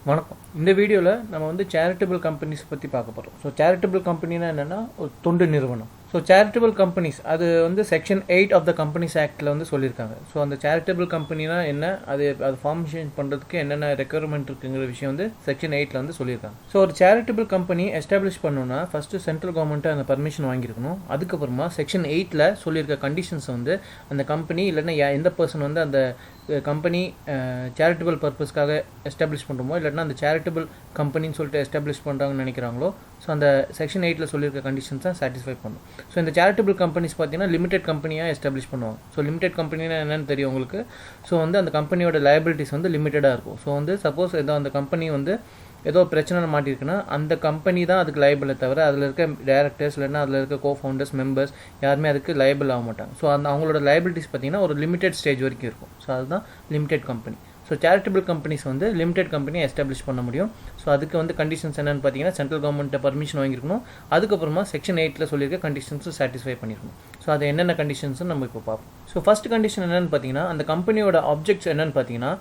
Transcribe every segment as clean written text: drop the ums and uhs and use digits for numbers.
வணக்கம். இந்த வீடியோவில் நம்ம வந்து சேரிட்டபிள் கம்பெனிஸ் பற்றி பார்க்க போகிறோம். ஸோ சேரிட்டபிள் கம்பெனினா என்னென்னா ஒரு தொண்டு நிறுவனம். ஸோ சேரிட்டபிள் கம்பெனிஸ் அது வந்து செக்ஷன் 8 ஆஃப் த கம்பெனிஸ் ஆக்டில் வந்து சொல்லியிருக்காங்க. ஸோ அந்த சேரிட்டபிள் கம்பெனினா என்ன, அது ஃபார்மேஷன் பண்ணுறதுக்கு என்னென்ன ரெக்குயர்மெண்ட் இருக்குங்கிற விஷயம் வந்து செக்ஷன் 8 வந்து சொல்லியிருக்காங்க. ஸோ ஒரு சேரிட்டபிள் கம்பெனி எஸ்டாப்ளிஷ் பண்ணணும்னா ஃபஸ்ட்டு சென்ட்ரல் கவர்மெண்ட்டு அந்த பர்மிஷன் வாங்கியிருக்கணும். அதுக்கப்புறமா செக்ஷன் 8 சொல்லியிருக்க கண்டிஷன்ஸ் வந்து அந்த கம்பெனி இல்லைன்னா எந்த பர்சன் வந்து அந்த கம்பெனி சேரிட்டபிள் பர்பஸ்க்காக எஸ்டாப்ளிஷ் பண்ணுறோமோ இல்லைன்னா அந்த சேரிட்டபிள் கம்பெனின்னு சொல்லிட்டு எஸ்டாப்ளிஷ் பண்ணுறாங்கன்னு நினைக்கிறாங்களோ, ஸோ அந்த செக்ஷன் 8 சொல்லியிருக்க கண்டிஷன்ஸ் தான் சாட்டிஸ்ஃபை பண்ணும். ஸோ இந்த சேரிட்டபிள் கம்பெனிஸ் பார்த்தீங்கன்னா லிமிடெட் கம்பெனியாக எஸ்டாப்ளிஷ் பண்ணுவாங்க. ஸோ லிமிடெட் கம்பெனினா என்னென்னு தெரியும் உங்களுக்கு. ஸோ வந்து அந்த கம்பெனியோட லைபிலிட்டிஸ் வந்து லிமிட்டடாக இருக்கும். ஸோ வந்து சப்போஸ் ஏதோ அந்த கம்பெனி வந்து ஏதோ பிரச்சனை மாட்டிருக்குன்னா அந்த கம்பெனி தான் அதுக்கு லைபிளை தவிர அதில் இருக்க டைரக்டர்ஸ் இல்லைன்னா அதில் இருக்க கோ ஃபவுண்டர்ஸ் மெம்பர்ஸ் யாருமே அதுக்கு லைபிள் ஆக மாட்டாங்க. ஸோ அந்த அவங்களோட லைபிலிட்டிஸ் பார்த்தீங்கன்னா ஒரு லிமிடெட் ஸ்டேஜ் வரைக்கும் இருக்கும். ஸோ அதுதான் limited company. So charitable companies வந்து லிமிடெட் கம்பெனியை எஸ்டாப்ளிஷ் பண்ண முடியும். ஸோ அதுக்கு வந்து கண்டிஷன்ஸ் என்னென்னு பார்த்தீங்கன்னா சென்ட்ரல் கவர்மெண்ட்டை பர்மிஷன் வாங்கியிருக்கணும். அதுக்கப்புறமா செக்ஷன் 8 சொல்லியிருக்க கண்டிஷன்ஸும் சாட்டிஸ்ஃபை பண்ணியிருக்கணும். ஸோ அது என்னென்ன கண்டிஷன்ஸ்னு நம்ம இப்போ பார்ப்போம். ஸோ ஃபஸ்ட் கண்டிஷன் என்னென்னு பார்த்தீங்கன்னா அந்த கம்பெனியோட ஆப்ஜெக்ட்ஸ் என்னென்னு பார்த்தீங்கன்னா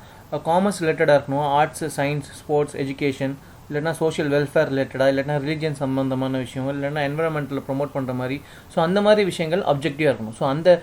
காமர்ஸ் ரிலேட்டடாக இருக்கணும், ஆர்ட்ஸ், சயின்ஸ், ஸ்போர்ட்ஸ், எஜுகேஷன், இல்லைனா சோஷியல் வெல்ஃபேர் ரிலேட்டடாக, இல்லைனா ரிலீஜியன் சம்மந்தமான விஷயங்கள், இல்லைனா என்வரன்மெண்ட்டில் ப்ரொமோட் பண்ணுற மாதிரி. ஸோ அந்த மாதிரி விஷயங்கள் அப்ஜெக்டிவாக இருக்கணும். ஸோ அந்த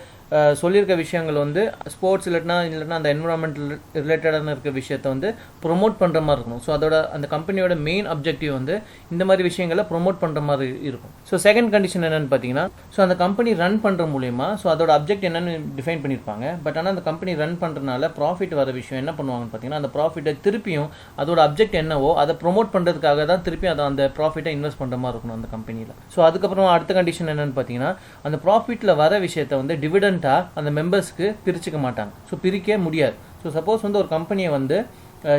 சொல்லியிருக்க விஷயங்கள் வந்து ஸ்போர்ட்ஸ் இல்லைனா அந்த என்வரான்மெண்டல் ரிலேட்டடான இருக்க விஷயத்தை வந்து ப்ரொமோட் பண்ணுற மாதிரி இருக்கணும். ஸோ அதோட அந்த கம்பெனியோட மெயின் அப்ஜெக்டிவ் வந்து இந்த மாதிரி விஷயங்களை ப்ரொமோட் பண்ணுற மாதிரி இருக்கும். ஸோ செகண்ட் கண்டிஷன் என்னென்னு பார்த்தீங்கன்னா ஸோ அந்த கம்பெனி ரன் பண்ணுற மூலிமா ஸோ அதோட அப்ஜெக்ட் என்னென்னு டிஃபைன் பண்ணியிருப்பாங்க. பட் ஆனால் அந்த கம்பெனி ரன் பண்ணுறதுனால ப்ராஃபிட் வர விஷயம் என்ன பண்ணுவாங்கன்னு பார்த்தீங்கன்னா அந்த ப்ராஃபிட்டை திருப்பியும் அதோட அப்ஜெக்ட் என்னவோ அதை ப்ரொமோட் பண்ணுறதுக்காக தான் திருப்பி அதை அந்த ப்ராஃபிட்டை இன்வெஸ்ட் பண்ணுற மாதிரி இருக்கணும் அந்த கம்பெனியில். ஸோ அதுக்கப்புறமா அடுத்த கண்டிஷன் என்னென்னு பார்த்தீங்கன்னா அந்த ப்ராஃபிட்டில் வர விஷயத்தை வந்து டிவிடெண்டாக அந்த மெம்பர்ஸ்க்கு பிரிச்சுக்க மாட்டாங்க. ஸோ பிரிக்க முடியாது. ஸோ சப்போஸ் வந்து ஒரு கம்பெனியை வந்து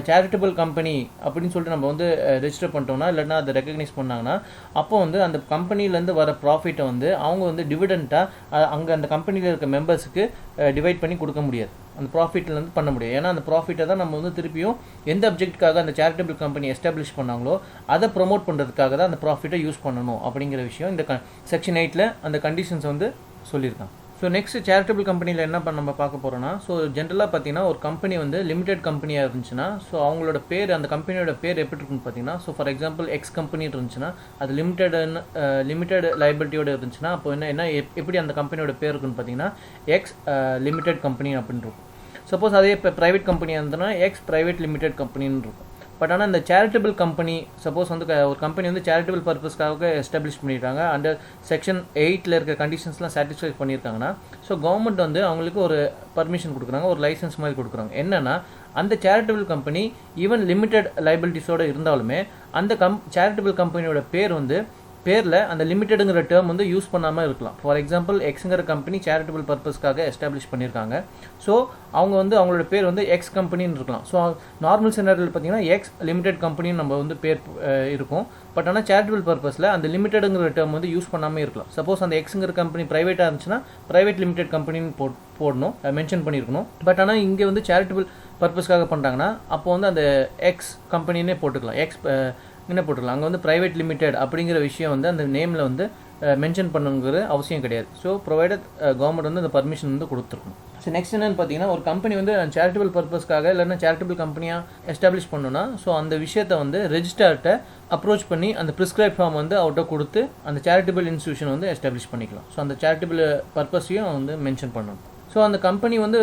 சேரிட்டபிள் கம்பெனி அப்படின்னு சொல்லிட்டு நம்ம வந்து ரெஜிஸ்டர் பண்ணிட்டோம்னா இல்லைன்னா அதை ரெக்கக்னைஸ் பண்ணாங்கன்னா அப்போ வந்து அந்த கம்பெனிலேருந்து வர ப்ராஃபிட்டை வந்து அவங்க வந்து டிவிடெண்ட்டாக அங்கே அந்த கம்பெனியில் இருக்க மெம்பர்ஸுக்கு டிவைட் பண்ணி கொடுக்க முடியாது. அந்த ப்ராஃபிட்லேருந்து பண்ண முடியாது. ஏன்னா அந்த ப்ராஃபிட்டை தான் நம்ம வந்து திருப்பியும் எந்த அப்ஜெக்ட்டுக்காக அந்த சேரிட்டபிள் கம்பெனி எஸ்டாப்ளிஷ் பண்ணாங்களோ அதை ப்ரொமோட் பண்ணுறதுக்காக தான் அந்த ப்ராஃபிட்டை யூஸ் பண்ணணும் அப்படிங்கிற விஷயம் இந்த செக்ஷன் 8 அந்த கண்டிஷன்ஸ் வந்து சொல்லியிருக்காங்க. ஸோ நெக்ஸ்ட் சேரிட்டபிள் கம்பெனியில் என்ன நம்ம பார்க்க போகிறோம்னா ஸோ ஜென்ரலாக பார்த்தீங்கன்னா ஒரு கம்பெனி வந்து லிமிடெட் கம்பெனியாக இருந்துச்சுன்னா ஸோ அவங்களோட பேர் அந்த கம்பெனியோட பேர் எப்படி இருக்குன்னு பார்த்தீங்கன்னா so for example X company இருந்துச்சுன்னா அது லிமிடெட் லைபிலிட்டியோட இருந்துச்சுன்னா அப்போ என்ன எப்படி அந்த கம்பெனியோட பேர் இருக்குன்னு பார்த்தீங்கன்னா எக்ஸ் லிமிடெட் கம்பெனி அப்படின்னு இருக்கும். சப்போஸ் அதே இப்போ ப்ரைவேட் கம்பெனியாக இருந்ததுன்னா எக்ஸ் ப்ரைவேட் லிமிடெட் கம்பெனின்னு இருக்கும். பட் ஆனால் இந்த சேரிட்டபிள் கம்பெனி சப்போஸ் வந்து ஒரு கம்பெனி வந்து சேரிட்டபிள் பர்பஸ்க்காக எஸ்டாப்ளிஷ் பண்ணியிருக்காங்க அண்டர் செக்ஷன் 8 இருக்க கண்டிஷன்ஸ்லாம் சாட்டிஸ்ஃபை பண்ணியிருக்காங்கன்னா ஸோ கவர்மெண்ட் வந்து அவங்களுக்கு ஒரு பர்மிஷன் கொடுக்குறாங்க, ஒரு லைசன்ஸ் மாதிரி கொடுக்குறாங்க. என்னென்னா அந்த சேரிட்டபிள் கம்பெனி ஈவன் லிமிடெட் லைபிலிட்டிஸோடு இருந்தாலுமே அந்த சேரிட்டபிள் கம்பெனியோட பேரில் அந்த லிமிட்டடுங்கிற டேர்ம் வந்து யூஸ் பண்ணாமல் இருக்கலாம். ஃபார் எக்ஸாம்பிள் எக்ஸுங்கிற கம்பெனி சேரிட்டபிள் பர்பஸ்க்காக எஸ்டாப்ளிஷ் பண்ணியிருக்காங்க. ஸோ அவங்க வந்து அவங்களோட பேர் வந்து எக்ஸ் கம்பெனின்னு இருக்கலாம். ஸோ நார்மல் சினாரியோவில் பார்த்தீங்கன்னா எக்ஸ் லிமிடெட் கம்பெனின்னு நம்ம வந்து பேர் இருக்கும். பட் ஆனால் சேரிட்டபிள் பர்பஸில் அந்த லிமிட்டடுங்கிற டேர்ம் வந்து யூஸ் பண்ணாமல் இருக்கலாம். சப்போஸ் அந்த எக்ஸுங்கிற கம்பெனி ப்ரைவேட்டாக இருந்துச்சுன்னா ப்ரைவேட் லிமிடெட் கம்பெனின்னு போடணும், மென்ஷன் பண்ணியிருக்கணும். பட் ஆனால் இங்கே வந்து சேரிட்டபிள் பர்பஸ்க்காக பண்ணுறாங்கன்னா அப்போ வந்து அந்த எக்ஸ் கம்பெனின்னே போட்டுக்கலாம், எக்ஸ் என்ன போட்டுக்கலாம். அங்கே வந்து ப்ரைவேட் லிமிடெட் அப்படிங்கிற விஷயம் வந்து அந்த நேமில் வந்து மென்ஷன் பண்ணுங்கிற அவசியம் கிடையாது. ஸோ ப்ரொவைடட் கவர்மெண்ட் வந்து அந்த பர்மிஷன் வந்து கொடுத்துருக்கணும். ஸோ நெக்ஸ்ட் என்னென்னு பார்த்தீங்கன்னா ஒரு கம்பெனி வந்து சேரிட்டபிள் பர்பஸ்க்காக இல்லைன்னா சேரிட்டபிள் கம்பெனியாக எஸ்டாப்ளிஷ் பண்ணணும்னா ஸோ அந்த விஷயத்தை வந்து ரெஜிஸ்டர்கிட்ட அப்ரோச் பண்ணி அந்த ப்ரிஸ்கிரைப் ஃபார்ம் வந்து அவர்கிட்ட கொடுத்து அந்த சேரிட்டபிள் இன்ஸ்டியூஷன் வந்து எஸ்டாப்ளிஷ் பண்ணிக்கலாம். ஸோ அந்த சேரிட்டபிள் பர்பஸையும் வந்து மென்ஷன் பண்ணணும். ஸோ அந்த கம்பெனி வந்து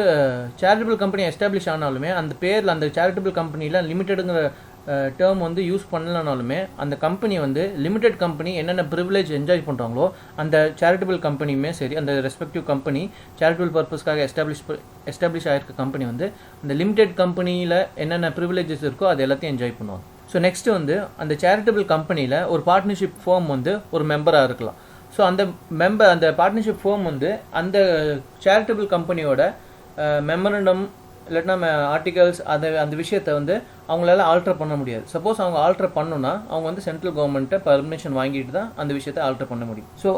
சேரிட்டபிள் கம்பெனி எஸ்டாப்ளிஷ் ஆனாலுமே அந்த பேரில் அந்த சேரிட்டபிள் கம்பெனியில் லிமிட்டடுங்கிற டேர்ம் வந்து யூஸ் பண்ணலனாலுமே அந்த கம்பெனி வந்து லிமிடெட் கம்பெனி என்னென்ன ப்ரிவிலேஜ் என்ஜாய் பண்ணுறாங்களோ அந்த சேரிட்டபிள் கம்பெனியுமே சரி அந்த ரெஸ்பெக்டிவ் கம்பெனி சேரிட்டபிள் பர்பஸ்க்காக எஸ்டாப்ளிஷ் ஆகிருக்க கம்பெனி வந்து அந்த லிமிடெட் கம்பெனியில் என்னென்ன ப்ரிவிலேஜஸ் இருக்கோ அது எல்லாத்தையும் என்ஜாய் பண்ணுவாங்க. ஸோ நெக்ஸ்ட் வந்து அந்த சேரிட்டபிள் கம்பெனியில் ஒரு பார்ட்னர்ஷிப் ஃபார்ம் வந்து ஒரு மெம்பராக இருக்கலாம். ஸோ அந்த பார்ட்னர்ஷிப் ஃபார்ம் வந்து அந்த சேரிட்டபிள் கம்பெனியோட மெமரண்டம் இல்லைன்னா ஆர்டிகல்ஸ் அந்த விஷயத்தை வந்து அவங்களால ஆல்டர் பண்ண முடியாது. சப்போஸ் அவங்க ஆல்டர் பண்ணணும்னா அவங்க வந்து சென்ட்ரல் கவர்மெண்ட்டை பர்மிஷன் வாங்கிட்டு தான் அந்த விஷயத்தை ஆல்டர் பண்ண முடியும். ஸோ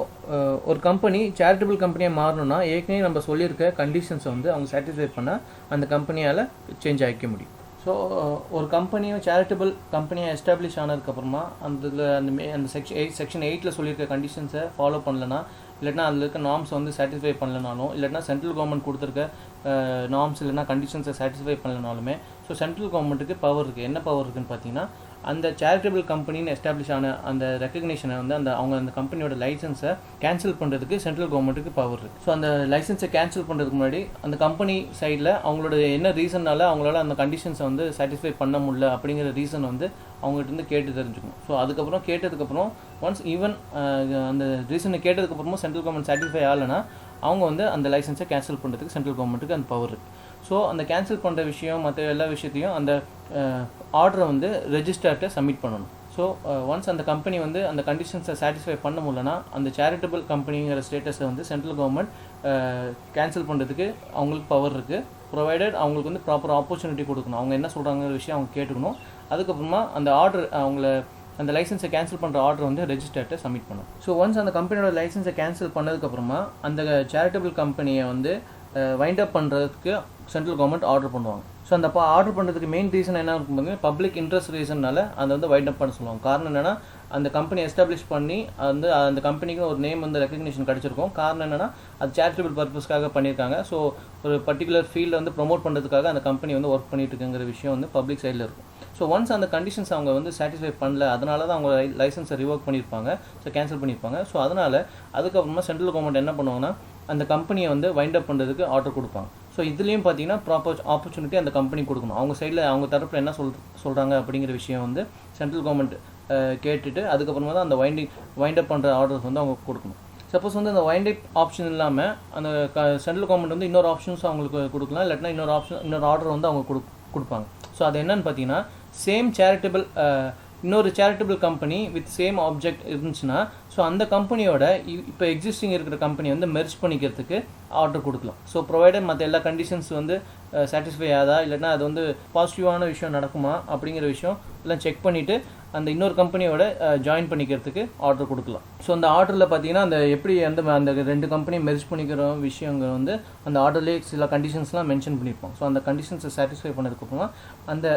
ஒரு கம்பெனி சேரிட்டபிள் கம்பெனியாக மாறணும்னா ஏற்கனவே நம்ம சொல்லியிருக்க கண்டிஷன்ஸை வந்து அவங்க சாட்டிஸ்ஃபை பண்ணால் அந்த கம்பெனியால் சேஞ்ச் ஆகிக்க முடியும். ஸோ ஒரு கம்பெனியும் சேரிட்டபிள் கம்பெனியாக எஸ்டாப்ளிஷ் ஆனதுக்கப்புறமா அந்த செக்ஷன் 8 சொல்லியிருக்க கண்டிஷன்ஸை ஃபாலோ பண்ணலன்னா இல்லைனா அதில் இருக்க நார்ம்ஸ் வந்து சாட்டிஸ்ஃபை பண்ணலனாலும், இல்லைனா சென்ட்ரல் கவர்மெண்ட் கொடுத்துருக்க நார்ம்ஸ் இல்லைனா கண்டிஷன்ஸை சாட்டிஸ்ஃபை பண்ணலனாலுமே, ஸோ சென்ட்ரல் கவர்மெண்ட்டுக்கு பவர் இருக்குது. என்ன பவர் இருக்குதுன்னு பார்த்தீங்கன்னா, அந்த சேரிட்டபிள் கம்பெனின்னு எஸ்டாப்ளிஷ் ஆன அந்த ரெக்கக்னிஷனை வந்து அந்த கம்பெனியோட லைசன்ஸை கேன்சல் பண்ணுறதுக்கு சென்ட்ரல் கவர்மெண்ட்டுக்கு பவர் இருக்குது. ஸோ அந்த லைசன்ஸை கேன்சல் பண்ணுறதுக்கு முன்னாடி அந்த கம்பெனி சைடில் அவங்களோட என்ன ரீசன்னால அவங்களால அந்த கண்டிஷன்ஸை வந்து சாட்டிஸ்ஃபை பண்ண முடியல அப்படிங்கிற ரீசன் வந்து அவங்ககிட்ட இருந்து கேட்டு தெரிஞ்சுக்கணும். ஸோ அதுக்கப்புறம் கேட்டதுக்கப்புறம் ஒன்ஸ் ஈவன் அந்த ரீசனை கேட்டதுக்கப்புறமும் சென்ட்ரல் கவர்மெண்ட் சாட்டிஸ்ஃபை ஆகலைன்னா அவங்க வந்து அந்த லைசன்ஸை கேன்சல் பண்ணுறதுக்கு சென்ட்ரல் கவர்மெண்ட்டுக்கு அந்த பவர் இருக்குது. ஸோ அந்த கேன்சல் பண்ணுற விஷயம் மற்ற எல்லா விஷயத்தையும் அந்த ஆர்டரை வந்து ரெஜிஸ்டர்கிட்ட சப்மிட் பண்ணணும். ஸோ ஒன்ஸ் அந்த கம்பெனி வந்து அந்த கண்டிஷன்ஸை சாட்டிஸ்ஃபை பண்ண முடியலன்னா அந்த சேரிட்டபிள் கம்பெனிங்கிற ஸ்டேட்டஸை வந்து சென்ட்ரல் கவர்மெண்ட் கேன்சல் பண்ணுறதுக்கு அவங்களுக்கு பவர் இருக்குது. ப்ரொவைடட் அவங்களுக்கு வந்து ப்ராப்பர் ஆப்பர்ச்சுனிட்டி கொடுக்கணும். அவங்க என்ன சொல்கிறாங்கிற விஷயம் அவங்க கேட்டுக்கணும். அதுக்கப்புறமா அந்த ஆர்டர் அந்த லைசன்ஸை கேன்சல் பண்ணுற ஆர்டர் வந்து ரெஜிஸ்டர்கிட்ட சப்மிட் பண்ணணும். ஸோ ஒன்ஸ் அந்த கம்பெனியோட லைசன்ஸை கேன்சல் பண்ணதுக்கப்புறமா அந்த சேரிட்டபிள் கம்பெனியை வந்து வைண்ட் அப் பண்ணுறதுக்கு சென்ட்ரல் கவர்மெண்ட் ஆர்டர் பண்ணுவாங்க. ஸோ அந்த ஆர்டர் பண்ணுறதுக்கு மெயின் ரீசன் என்ன இருக்கும்போது பப்ளிக் இன்ட்ரெஸ்ட் ரீசன்னால அதை வந்து வைண்ட் அப் பண்ண சொல்லுவாங்க. காரணம் என்னென்னா அந்த கம்பெனி எஸ்டாப்ளிஷ் பண்ணி அந்த கம்பெனிக்கு ஒரு நேம் வந்து ரெக்கக்னிஷன் கிடச்சிருக்கும். காரணம் என்னென்னா அது சேரிட்டபிள் பர்பஸ்க்காக பண்ணியிருக்காங்க. ஸோ ஒரு பர்டிகுலர் ஃபீல்டை வந்து ப்ரொமோட் பண்ணுறதுக்காக அந்த கம்பெனி வந்து ஒர்க் பண்ணிட்டு இருக்குங்கிற விஷயம் வந்து பப்ளிக் சைடில் இருக்கும். ஸோ ஒன்ஸ் அந்த கண்டிஷன்ஸ் அவங்க வந்து சாட்டிஸ்ஃபை பண்ணல, அதனால தான் அவங்க லைசன்ஸை ரிவோக் பண்ணியிருப்பாங்க, ஸோ கேன்சல் பண்ணியிருப்பாங்க. ஸோ அதனால் அதுக்கப்புறமா சென்ட்ரல் கவர்மெண்ட் என்ன பண்ணுவாங்கன்னா அந்த கம்பெனியை வந்து வைண்ட் அப் பண்ணுறதுக்கு ஆர்டர் கொடுப்பாங்க. ஸோ இதுலேயும் பார்த்தீங்கன்னா ப்ராப்பர் ஆப்பர்ச்சுனிட்டி அந்த கம்பெனி கொடுக்கணும். அவங்க சைடில் அவங்க தரப்பில் என்ன சொல்கிறாங்க அப்படிங்கிற விஷயம் வந்து சென்ட்ரல் கவர்மெண்ட் கேட்டுட்டு அதுக்கப்புறமா தான் அந்த வைண்ட் அப் பண்ணுற ஆர்டர்ஸ் வந்து அவங்க கொடுக்கணும். சப்போஸ் வந்து அந்த வைண்ட் அப் ஆப்ஷன் இல்லாமல் அந்த சென்ட்ரல் கவர்மெண்ட் வந்து இன்னொரு ஆப்ஷன்ஸும் அவங்களுக்கு கொடுக்கலாம், இல்லாட்டினா இன்னொரு ஆர்டர் வந்து அவங்க கொடுப்பாங்க. ஸோ அது என்னன்னு பார்த்தீங்கன்னா சேம் இன்னொரு charitable company with same object இருந்துச்சுன்னா ஸோ அந்த கம்பெனியோட இப்போ எக்ஸிஸ்டிங் இருக்கிற கம்பெனி வந்து மெர்ஜ் பண்ணிக்கிறதுக்கு ஆர்டர் கொடுக்கலாம். ஸோ ப்ரொவைடட் மற்ற எல்லா கண்டிஷன்ஸ் வந்து சாட்டிஸ்ஃபை ஆகுதா, இல்லைனா அது வந்து பாசிட்டிவான விஷயம் நடக்குமா அப்படிங்கிற விஷயம் எல்லாம் செக் பண்ணிவிட்டு அந்த இன்னொரு கம்பெனியோட ஜாயின் பண்ணிக்கிறதுக்கு ஆர்டர் கொடுக்கலாம். ஸோ அந்த ஆர்டரில் பார்த்தீங்கன்னா அந்த எப்படி அந்த ரெண்டு கம்பெனி மெர்ஜ் பண்ணிக்கிற விஷயங்கள் வந்து அந்த ஆர்டர்லேயே சில கண்டிஷன்ஸ்லாம் மென்ஷன் பண்ணியிருப்போம். ஸோ அந்த கண்டிஷன்ஸை சாட்டிஸ்ஃபை பண்ணதுக்கப்புறமா அந்த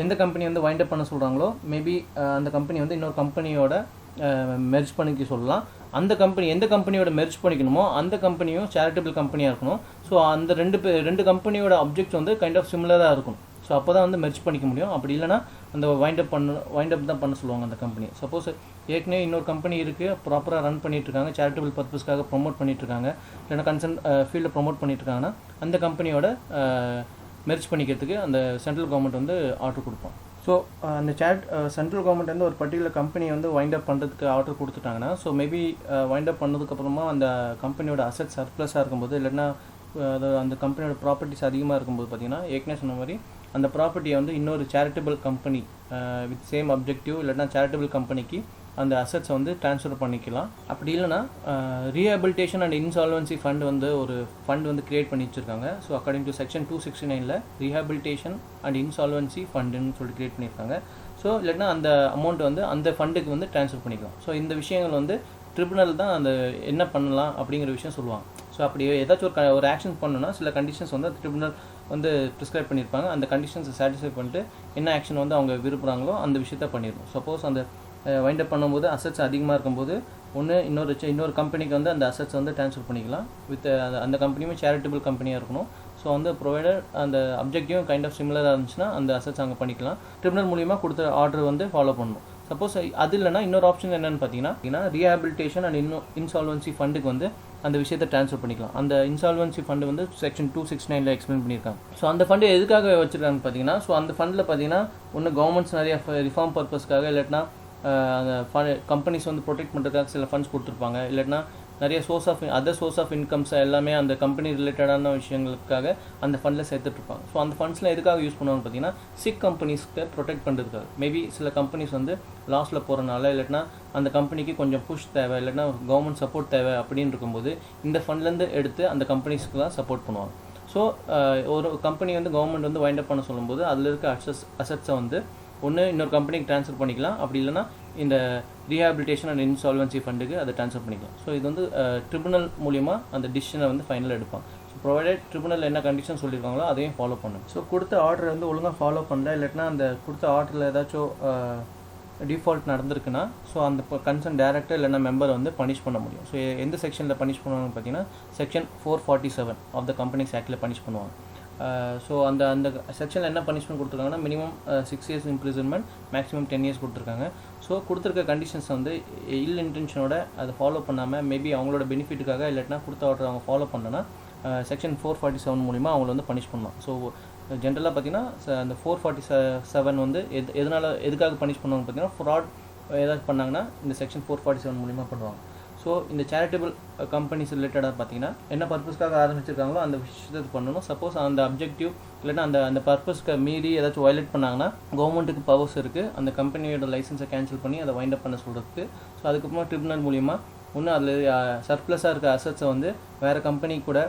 எந்த கம்பெனி வந்து வைண்ட் அப் பண்ண சொல்கிறாங்களோ மேபி அந்த கம்பெனி வந்து இன்னொரு கம்பெனியோட மெர்ஜ் பண்ணிக்க சொல்லலாம். அந்த கம்பெனி எந்த கம்பெனியோட மெர்ஜ் பண்ணிக்கணுமோ அந்த கம்பெனியும் சேரிட்டபிள் கம்பெனியாக இருக்கணும். ஸோ அந்த ரெண்டு கம்பெனியோட ஆப்ஜெக்ட்ஸ் வந்து கைண்ட் ஆஃப் சிமிலராக இருக்கணும். ஸோ அப்போ தான் வந்து மெர்ஜ் பண்ணிக்க முடியும். அப்படி இல்லைனா அந்த வைண்ட் அப் தான் பண்ண சொல்லுவாங்க அந்த கம்பெனி. சப்போஸ் ஏற்கனவே இன்னொரு கம்பெனி இருக்குது, ப்ராப்பராக ரன் பண்ணிகிட்ருக்காங்க, சேரிட்டபிள் பர்பஸ்க்காக ப்ரொமோட் பண்ணிகிட்ருக்காங்க, இல்லைனா கன்சர்ன் ஃபீல்டை ப்ரொமோட் பண்ணிகிட்ருக்காங்கன்னா அந்த கம்பெனியோட மெர்ஜ் பண்ணிக்கிறதுக்கு அந்த சென்ட்ரல் கவர்மெண்ட் வந்து ஆர்டர் கொடுப்போம். ஸோ அந்த சென்ட்ரல் கவர்மெண்ட் வந்து ஒரு பர்டிகுலர் கம்பெனியை வந்து வைண்ட் அப் பண்ணுறதுக்கு ஆர்டர் கொடுத்துட்டாங்கன்னா ஸோ மேபி வைண்ட் அப் பண்ணதுக்கப்புறமா அந்த கம்பெனியோட அசெட் சர்ப்ளஸாக இருக்கும்போது, இல்லைன்னா அந்த கம்பெனியோட ப்ராப்பர்ட்டிஸ் அதிகமாக இருக்கும்போது பார்த்தீங்கன்னா ஏற்கனவே சொன்ன மாதிரி அந்த ப்ராப்பர்ட்டியை வந்து இன்னொரு charitable company with same objective இல்லைன்னா சேரிட்டபிள் கம்பெனிக்கு அந்த அசெட்ஸை வந்து ட்ரான்ஸ்ஃபர் பண்ணிக்கலாம். அப்படி இல்லைனா ரீஹாபிலிட்டேஷன் அண்ட் இன்சால்வன்சி ஃபண்ட் வந்து ஒரு ஃபண்ட் வந்து கிரியேட் பண்ணி வச்சுருக்காங்க. So according to section 269 rehabilitation and insolvency ஃபண்டுன்னு சொல்லிட்டு கிரியேட் பண்ணியிருக்காங்க. ஸோ இல்லைன்னா அந்த அமௌண்ட் வந்து அந்த ஃபண்டுக்கு வந்து ட்ரான்ஸ்ஃபர் பண்ணிக்கலாம். ஸோ இந்த விஷயங்கள் வந்து ட்ரிபுனல் தான் அந்த என்ன பண்ணலாம் அப்படிங்கிற விஷயம் சொல்லுவாங்க. ஸோ அப்படி ஏதாச்சும் ஒரு ஆக்ஷன் பண்ணணும்னா சில கண்டிஷன்ஸ் வந்து ட்ரிபுனல் வந்து ப்ரிஸ்கிரைப் பண்ணியிருப்பாங்க. அந்த கண்டிஷன்ஸை சாட்டிஸ்ஃபை பண்ணிட்டு என்ன ஆக்ஷன் வந்து அவங்க விரும்புகிறாங்களோ அந்த விஷயத்த பண்ணிடணும். சப்போஸ் அந்த வைண்ட் அப் பண்ணும்போது அசெட்ஸ் அதிகமாக இருக்கும்போது இன்னொரு கம்பெனிக்கு வந்து அந்த அசெட்ஸ் வந்து ட்ரான்ஸ்ஃபர் பண்ணிக்கலாம். வித் அந்த கம்பெனியுமே சேரிட்டபிள் கம்பெனியாக இருக்கணும். ஸோ வந்து ப்ரொவைடர் அந்த அப்ஜெக்டிவ் கைண்ட் ஆஃப் சிமிலராக இருந்துச்சுன்னா அந்த அசெட்ஸ் அங்கே பண்ணிக்கலாம். ட்ரிபுனல் மூலிமா கொடுத்த ஆர்டர் வந்து ஃபாலோ பண்ணணும். சப்போஸ் அது இல்லைனா இன்னொரு ஆப்ஷன் என்னென்னு பார்த்தீங்கன்னா ரீஹாபிலிட்டேஷன் அண்ட் இன்சால்வன்சி ஃபண்டுக்கு வந்து அந்த விஷயத்தை ட்ரான்ஸ்ஃபர் பண்ணிக்கலாம். அந்த இன்சால்வன்சி ஃபண்டு வந்து செக்ஷன் 269 எக்ஸ்பிளைன் பண்ணியிருக்காங்க. ஸோ அந்த ஃபண்டு எதுக்காக வச்சுருக்காங்க பார்த்தீங்கன்னா ஸோ அந்த ஃபண்டில் பார்த்தீங்கன்னா ஒன்று கவர்மெண்ட்ஸ் நிறைய ரிஃபார்ம் பர்பஸ்க்காக, இல்லாட்டினா அந்த கம்பெனிஸ் வந்து ப்ரொடெக்ட் பண்ணுறதுக்காக சில ஃபண்ட்ஸ் கொடுத்துருப்பாங்க, இல்லாட்டினா நிறைய சோர்ஸ் ஆஃப் இன்கம்ஸ் எல்லாமே அந்த கம்பெனி ரிலேட்டடான விஷயங்களுக்காக அந்த ஃபண்டில் சேர்த்துட்ருப்பாங்க. ஸோ அந்த ஃபண்ட்ஸ்லாம் எதுக்காக யூஸ் பண்ணுவாங்கன்னு பார்த்தீங்கன்னா சிக் கம்பெனிஸ்க்கு ப்ரொடெக்ட் பண்ணுறதுக்காக. மேபி சில கம்பெனிஸ் வந்து லாஸில் போகிறனால, இல்லைனா அந்த கம்பெனிக்கு கொஞ்சம் புஷ் தேவை, இல்லைனா கவர்மெண்ட் சப்போர்ட் தேவை அப்படின்னு இருக்கும்போது இந்த ஃபண்ட்லேருந்து எடுத்து அந்த கம்பெனிஸ்க்குலாம் சப்போர்ட் பண்ணுவாங்க. ஸோ ஒரு கம்பெனி வந்து கவர்மெண்ட் வந்து வைண்ட் அப் பண்ண சொல்லும்போது அதில் இருக்க அசெட்ஸை வந்து ஒன்று இன்னொரு கம்பெனிக்கு ட்ரான்ஸ்ஃபர் பண்ணிக்கலாம், அப்படி இல்லைனா இந்த ரீஹாபிலிட்டேஷன் அண்ட் இன்சால்வன்சி ஃபண்டுக்கு அதை ட்ரான்ஸ்ஃபர் பண்ணிக்கலாம். ஸோ இது வந்து ட்ரிபுனல் மூலிமா அந்த டிசிஷனை வந்து ஃபைனலாக எடுப்பாங்க. ஸோ ப்ரொவைடட் ட்ரிபுனல் என்ன கண்டிஷன் சொல்லியிருக்காங்களோ அதையும் ஃபாலோ பண்ணும். ஸோ கொடுத்த ஆர்டர் வந்து ஒழுங்காக ஃபாலோ பண்ணல, இல்லாட்டினா அந்த கொடுத்த ஆர்டரில் ஏதாச்சும் டிஃபால்ட் நடந்திருக்குன்னா ஸோ அந்த கன்சர்ன் டேரக்டர் இல்லைனா மெம்பரை வந்து பனிஷ் பண்ண முடியும். ஸோ எந்த செக்ஷனில் பனிஷ் பண்ணுவாங்கன்னு பார்த்தீங்கன்னா செக்ஷன் 447 ஆஃப் த கம்பெனிஸ் ஆக்டில் பனிஷ் பண்ணுவாங்க. ஸோ அந்த அந்த செக்ஷனில் என்ன பனிஷ்மெண்ட் கொடுத்துருக்காங்கன்னா minimum 6 years imprisonment, maximum 10 years கொடுத்துருக்காங்க. ஸோ கொடுத்துருக்க கண்டிஷன்ஸ் வந்து இல் இன்டென்ஷனோட அதை ஃபாலோ பண்ணாமல் மேபி அவங்களோட பெனிஃபிட்டுக்காக இல்லாட்டினா கொடுத்த ஆர்டர் அவங்க ஃபாலோ பண்ணனா செக்ஷன் 447 மூலிமா அவங்கள வந்து பனிஷ் பண்ணலாம். ஸோ ஜென்ரலாக பார்த்தீங்கன்னா அந்த 447 வந்து எதுக்காக பனிஷ் பண்ணுவாங்க பார்த்தீங்கன்னா ஃப்ராட் ஏதாவது பண்ணாங்கன்னா இந்த செக்ஷன் 447 மூலிமா பண்ணுவாங்க. ஸோ இந்த சேரிட்டபிள் கம்பெனிஸ் ரிலேட்டடாக பார்த்தீங்கன்னா என்ன பர்பஸ்க்காக ஆரம்பிச்சிருக்காங்களோ அந்த விஷயத்தை பண்ணணும். சப்போஸ் அந்த அப்ஜெக்டிவ் இல்லைன்னா அந்த பர்பஸ்க்கு மீறி ஏதாச்சும் வயலேட் பண்ணாங்கன்னா கவர்மெண்ட்டுக்கு பவர்ஸ் இருக்குது அந்த கம்பெனியோட லைசன்ஸை கேன்சல் பண்ணி அதை வைண்ட் அப் பண்ண சொல்கிறதுக்கு. ஸோ அதுக்கப்புறமா ட்ரிபுனல் மூலிமா இன்னும் அதில் சர்ப்ளஸாக இருக்க அசட்ஸை வந்து வேறு கம்பெனி கூட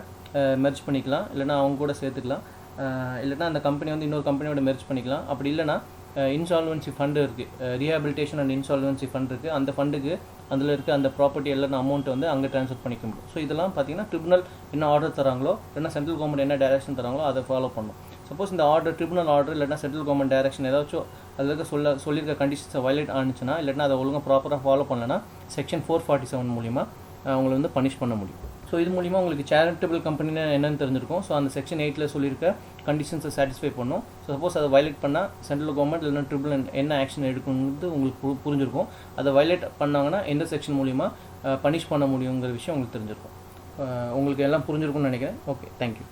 மெர்ஜ் பண்ணிக்கலாம், இல்லைனா அவங்க கூட சேர்த்துக்கலாம், இல்லைனா அந்த கம்பெனி வந்து இன்னொரு கம்பெனியோட மெர்ஜ் பண்ணிக்கலாம். அப்படி இல்லைனா இன்சால்வன்சி ஃபண்டு இருக்குது, ரீஹாபிலிட்டேஷன் அண்ட் இன்சால்வன்சி ஃபண்ட் இருக்குது, அந்த ஃபண்டுக்கு அதில் இருக்க அந்த ப்ராப்பர்ட்டி எல்லாம் அமௌண்ட் வந்து அங்கே ட்ரான்ஸ்ஃபர் பண்ணிக்க முடியும். ஸோ இதெல்லாம் பார்த்தீங்கன்னா ட்ரிபுனல் என்ன ஆர்டர் தராங்களோ இல்லைனா சென்ட்ரல் கவர்மெண்ட் என்ன டைரக்ஷன் தராங்களோ அதை ஃபாலோ பண்ணணும். சப்போஸ் இந்த ஆர்டர் ட்ரிபுனல் ஆர்டர் இல்லைனா சென்ட்ரல் கவர்மெண்ட் டைரக்ஷன் ஏதாச்சும் அதில் சொல்லியிருக்க கண்டிஷன்ஸை வயலேட் ஆனிச்சுன்னா இல்லைனா அதை ஒழுங்காக ப்ராப்பராக ஃபாலோ பண்ணலன்னா செக்ஷன் 447 மூலிமா அவங்களை வந்து பனிஷ் பண்ண முடியும். ஸோ இது மூலிமா உங்களுக்கு சேரிட்டபிள் கம்பெனினா என்னென்னு தெரிஞ்சிருக்கும். ஸோ அந்த செக்ஷன் 8 சொல்லியிருக்க கண்டிஷன்ஸை சாட்டிஸ்ஃபை பண்ணும். ஸோ சப்போஸ் அதை வயலேட் பண்ணால் சென்ட்ரல் கவர்மெண்ட் இல்லைனா ட்ரிபுனல் என்ன ஆக்ஷன் எடுக்கணுங்கிறது உங்களுக்கு புரிஞ்சிருக்கும். அதை வயலேட் பண்ணாங்கன்னா எந்த செக்ஷன் மூலிமா பனிஷ் பண்ண முடியுங்கிற விஷயம் உங்களுக்கு தெரிஞ்சிருக்கும். உங்களுக்கு எல்லாம் புரிஞ்சிருக்கும்னு நினைக்கிறேன். Okay, thank you.